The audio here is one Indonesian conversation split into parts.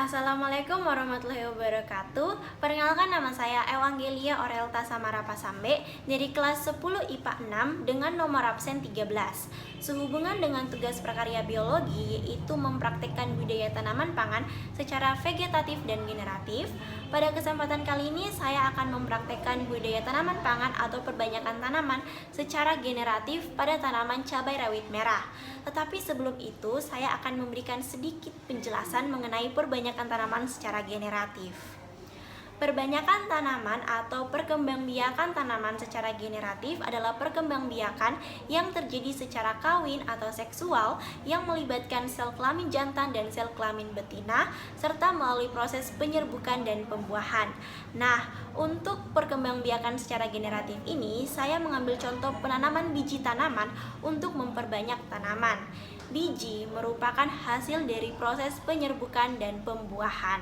Assalamualaikum warahmatullahi wabarakatuh. Perkenalkan, nama saya Ewangelia Orelta Samara Pasambe dari kelas 10 IPA 6 dengan nomor absen 13. Sehubungan dengan tugas prakarya biologi, yaitu mempraktikkan budidaya tanaman pangan secara vegetatif dan generatif. Pada kesempatan kali ini saya akan mempraktikkan budidaya tanaman pangan atau perbanyakan tanaman secara generatif pada tanaman cabai rawit merah. Tetapi sebelum itu saya akan memberikan sedikit penjelasan mengenai perbanyakan tanaman secara generatif. Perbanyakan tanaman atau perkembangbiakan tanaman secara generatif adalah perkembangbiakan yang terjadi secara kawin atau seksual yang melibatkan sel kelamin jantan dan sel kelamin betina serta melalui proses penyerbukan dan pembuahan. Nah, untuk perkembangbiakan secara generatif ini saya mengambil contoh penanaman biji tanaman untuk memperbanyak tanaman. Biji merupakan hasil dari proses penyerbukan dan pembuahan.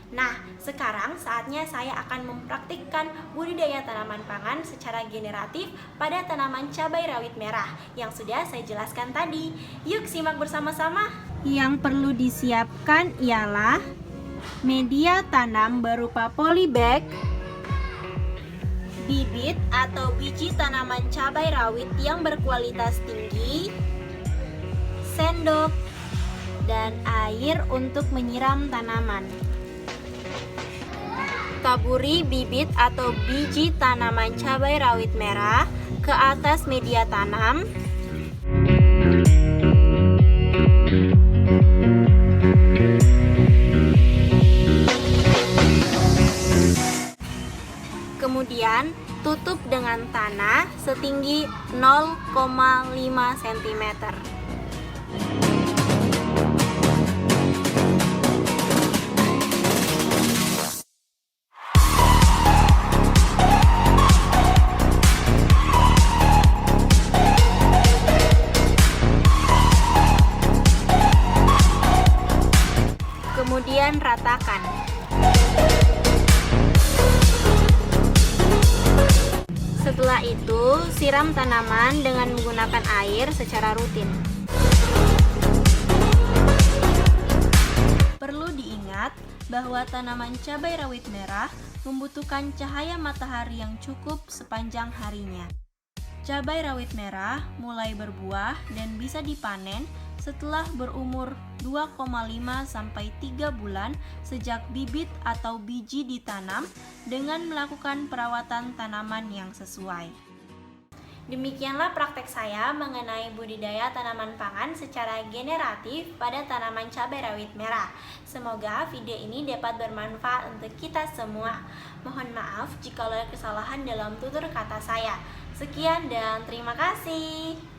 Nah, sekarang saatnya saya akan mempraktikkan budidaya tanaman pangan secara generatif pada tanaman cabai rawit merah yang sudah saya jelaskan tadi. Yuk simak bersama-sama. Yang perlu disiapkan ialah media tanam berupa polybag, bibit atau biji tanaman cabai rawit yang berkualitas tinggi, sendok, dan air untuk menyiram tanaman. Taburi bibit atau biji tanaman cabai rawit merah ke atas media tanam. Kemudian tutup dengan tanah setinggi 0,5 cm. Kemudian ratakan. Setelah itu, siram tanaman dengan menggunakan air secara rutin. Perlu diingat bahwa tanaman cabai rawit merah membutuhkan cahaya matahari yang cukup sepanjang harinya. Cabai rawit merah mulai berbuah dan bisa dipanen setelah berumur 2,5 sampai 3 bulan sejak bibit atau biji ditanam dengan melakukan perawatan tanaman yang sesuai. Demikianlah praktek saya mengenai budidaya tanaman pangan secara generatif pada tanaman cabai rawit merah. Semoga video ini dapat bermanfaat untuk kita semua. Mohon maaf jika ada kesalahan dalam tutur kata saya. Sekian dan terima kasih.